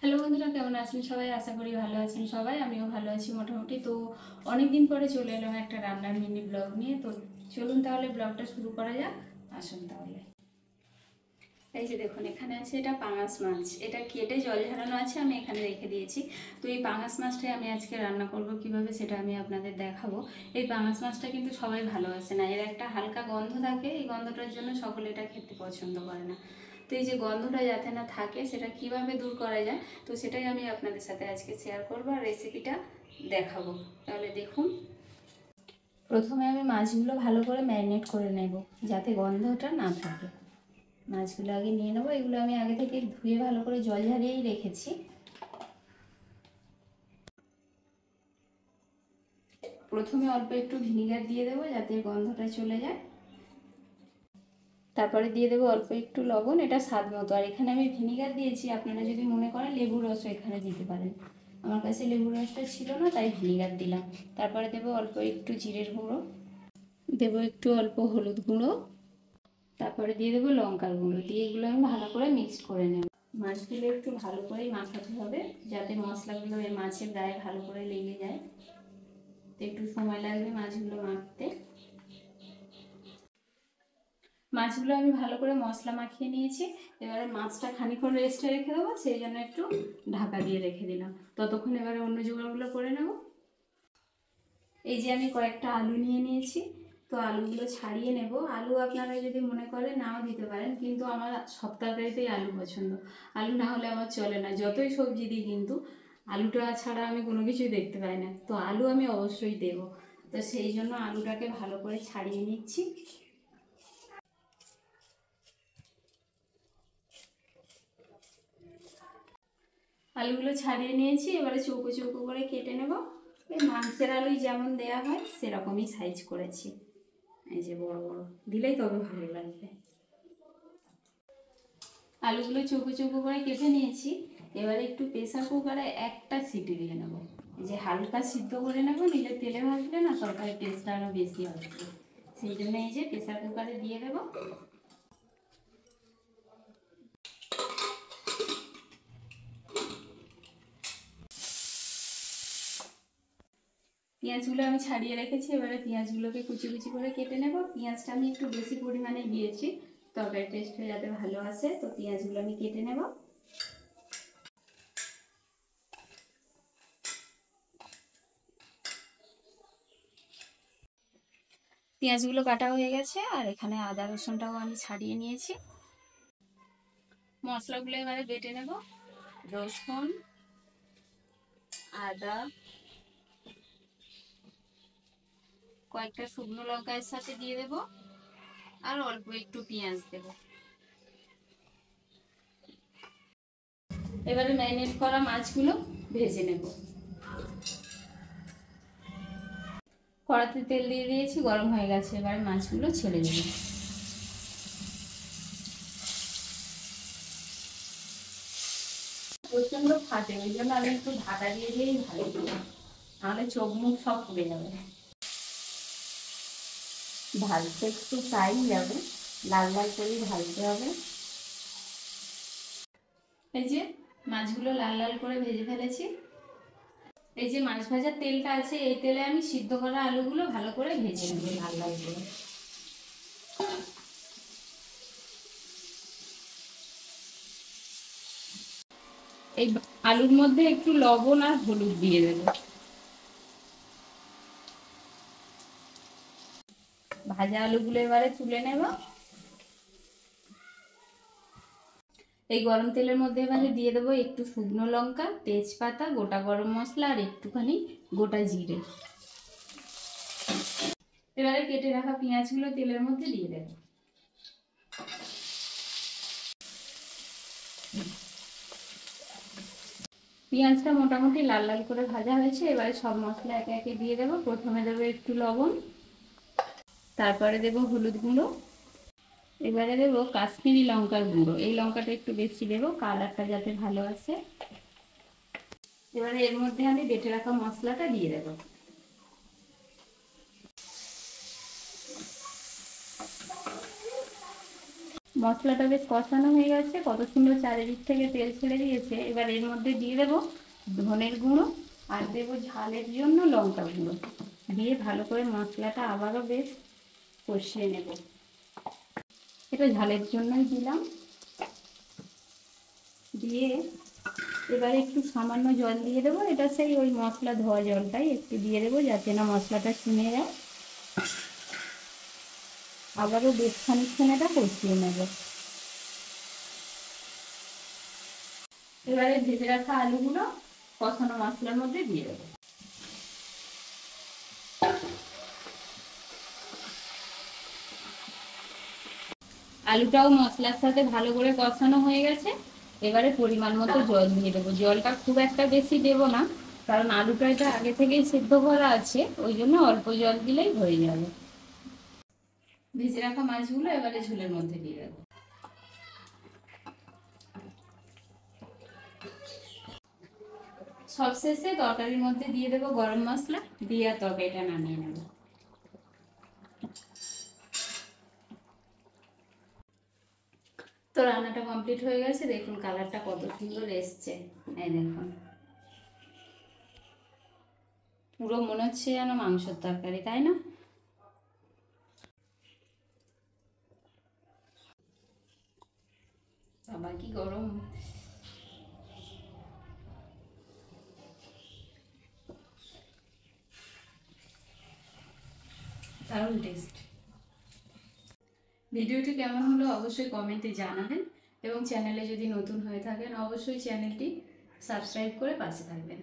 Hello বন্ধুরা, কেমন আছেন সবাই? আশা করি ভালো আছেন সবাই। আমিও ভালো আছি মোটামুটি। তো অনেক দিন পরে চলে এলাম একটা রান্নার মিনি ব্লগ নিয়ে। তো চলুন তাহলে ব্লগটা শুরু করা যাক। আসুন তাহলে। এই যে দেখুন, এখানে আছে এটা পাঙাশ মাছ। এটা কেটে জল ঝরানো আছে, আমি এখানে রেখে দিয়েছি। তো এই পাঙাশ মাছটাই আমি আজকে রান্না করব, কিভাবে সেটা আমি আপনাদের দেখাবো। এই পাঙাশ মাছটা কিন্তু সবাই ভালোবাসে না, এর একটা হালকা গন্ধ থাকে। এই গন্ধটার জন্য সকলে এটা খেতে পছন্দ করে না। তো এই যে গন্ধটা যাতে না থাকে, সেটা কিভাবে দূর করা যায়, তো সেটাই আমি আপনাদের সাথে আজকে শেয়ার করবো আর রেসিপিটা দেখাবো। তাহলে দেখুন, প্রথমে আমি মাছগুলো ভালো করে ম্যারিনেট করে নেব, যাতে গন্ধটা না থাকে। মাছগুলো আগে নিয়ে নেবো। এগুলো আমি আগে থেকে ধুয়ে ভালো করে জল ঝরিয়েই রেখেছি। প্রথমে অল্প একটু ভিনিগার দিয়ে দেবো, যাতে গন্ধটা চলে যায়। তারপরে দিয়ে দেবো অল্প একটু লবণ, এটা স্বাদ মতো। আর এখানে আমি ভিনিগার দিয়েছি, আপনারা যদি মনে করেন লেবুর রসও এখানে দিতে পারেন। আমার কাছে লেবুর রসটা ছিল না, তাই ভিনিগার দিলাম। তারপরে দেবো অল্প একটু জিরের গুঁড়ো, দেবো একটু অল্প হলুদ গুঁড়ো, তারপরে দিয়ে দেবো লঙ্কার গুঁড়ো। দিয়ে এগুলো আমি ভালো করে মিক্সড করে নেব। মাছগুলো একটু ভালো করেই মাখাতে হবে, যাতে মশলাগুলো এই মাছের গায়ে ভালো করে লেগে যায়। তো একটু সময় লাগবে মাছগুলো মাখতে। মাছগুলো আমি ভালো করে মশলা মাখিয়ে নিয়েছি। এবারে মাছটা খানিকক্ষণ রেস্টে রেখে দেবো, সেই জন্য একটু ঢাকা দিয়ে রেখে দিলাম। ততক্ষণ এবারে অন্য জোগাড়গুলো করে নেব। এই যে আমি কয়েকটা আলু নিয়ে নিয়েছি, তো আলুগুলো ছাড়িয়ে নেব। আলু আপনারা যদি মনে করেন নাও দিতে পারেন, কিন্তু আমার সব তরকারিতেই আলু পছন্দ। আলু না হলে আমার চলে না, যতই সবজি দিই কিন্তু আলুটা ছাড়া আমি কোনো কিছুই দেখতে পাই না। তো আলু আমি অবশ্যই দেব। তো সেই জন্য আলুটাকে ভালো করে ছাড়িয়ে নিচ্ছি। আলুগুলো ছাড়িয়ে নিয়েছি, এবারে চৌকো চৌকো করে কেটে নেব। এই মাংসের আলুই যেমন দেয়া হয় সেরকমই সাইজ করেছি। এই যে বড় বড় দিলেই তবে ভালো লাগবে। আলুগুলো চৌকো চৌকো করে কেটে নিয়েছি। এবারে একটু প্রেসার কুকারে একটা সিটি দিয়ে নেব। যে হালকা সিদ্ধ করে নেব, নিলে তেলে ভাজলে না তরকারি টেস্টটা আরও বেশি আসবে। সেই জন্য এই যে প্রেসার কুকারে দিয়ে দেবো। পেঁয়াজগুলো আমি ছাড়িয়ে রেখেছি, এবারে পেঁয়াজগুলোকে কুচি কুচি করে কেটে নেব। পেঁয়াজটা আমি একটু বেশি পরিমাণে দিয়েছি, তরকারি টেস্টটা যাতে ভালো আসে। তো পেঁয়াজগুলো আমি কেটে নেব। পেঁয়াজগুলো কাটা হয়ে গেছে, আর এখানে আদা রসুনটাও আমি ছাড়িয়ে নিয়েছি। মশলাগুলো এবারে বেটে নেব। রসুন, আদা, কয়েকটা শুকনো লঙ্কা এর সাথে দিয়ে দেব, আর অল্প একটু পেঁয়াজ দেব। এবারে ম্যারিনেট করা মাছগুলো ভেজে নেব। কড়াতে তেল দিয়ে দিয়েছি, গরম হয়ে গেছে। এবারে মাছগুলো ছেড়ে দেব। প্রচন্ড ফাটে, ওই জন্য আমি একটু ঢাকা দিয়ে দিয়েই ভাজি, নাহলে চোখ মুখ সব পুড়ে যাবে। ভাজতে একটু টাইম যাবে, লাল লাল করেই ভাজতে হবে। এই যে মাছগুলো লাল লাল করে ভেজে ফেলেছি। এই যে মাছ ভাজার তেলটা আছে, এই তেলে আমি সিদ্ধ করা আলুগুলো ভালো করে ভেজে নেব লাল লাল করে। এই আলুর মধ্যে একটু লবণ আর হলুদ দিয়ে দেব। ভাজা আলুগুলো এবারে তুলে নেব। এই গরম তেলের মধ্যে এবারে দিয়ে দেবো একটু শুকনো লঙ্কা, তেজপাতা, গোটা গরম মশলা আর একটুখানি গোটা জিরে। এবারে কেটে রাখা পেঁয়াজগুলো তেলের মধ্যে দিয়ে দেবো। পেঁয়াজটা মোটামুটি লাল লাল করে ভাজা হয়েছে। এবারে সব মশলা একে একে দিয়ে দেবো। প্রথমে দেবো একটু লবণ, তারপরে দেবো হলুদ গুঁড়ো, এবারে দেবো কাশ্মীরি লঙ্কার গুঁড়ো। এই লঙ্কাটা একটু বেশি দেবো, কালারটা যাতে ভালো আসে। এবারে এর মধ্যে আমি বেটে রাখা মশলাটা দিয়ে দেবো। মশলাটা বেশ কষানো হয়ে গেছে, কত সুন্দর চারিদিক থেকে তেল ছেড়ে দিয়েছে। এবার এর মধ্যে দিয়ে দেবো ধনের গুঁড়ো আর দেবো ঝালের জন্য লঙ্কা গুঁড়ো, দিয়ে ভালো করে মশলাটা আবারও বেশ কষিয়ে নেব। এটা ঝালের জন্যই দিলাম। দিয়ে এবারে একটু সামান্য জল দিয়ে দেবো, এটা সেই ওই মশলা ধোয়া জলটাই একটু দিয়ে দেবো যাতে না মশলাটা শুনে যায়। আবারও বেশ খানিকক্ষণ এটা কষিয়ে নেব। এবারে ভেজে রাখা আলুগুলো কষানো মশলার মধ্যে দিয়ে দেবো। আলুটাও মশলার সাথে ভালো করে কষানো হয়ে গেছে। এবারে পরিমাণ মতো জল দিয়ে দেবো। জলটা খুব একটা বেশি দেবো না, কারণ আলুটা এটা আগে থেকেই সেদ্ধ করা আছে, ওই জন্য অল্প জল দিলেই হয়ে যাবে। ভেজে রাখা মাছগুলো এবারে ঝোলের মধ্যে দিয়ে দেবো। সবশেষে তরকারির মধ্যে দিয়ে দেবো গরম মশলা, দিয়ে আর তরকারিটা নামিয়ে নেব। তো রান্নাটা কমপ্লিট হয়ে গেছে, দেখুন কালারটা কত সুন্দর এসছে। এই দেখুন, পুরো মনে হচ্ছে যেন মাংসের তরকারি, তাই না? বাবা কি গরম! দারুণ টেস্ট। ভিডিওটি কেমন হলো অবশ্যই কমেন্টে জানাবেন, এবং চ্যানেলে যদি নতুন হয়ে থাকেন অবশ্যই চ্যানেলটি সাবস্ক্রাইব করে পাশে থাকবেন।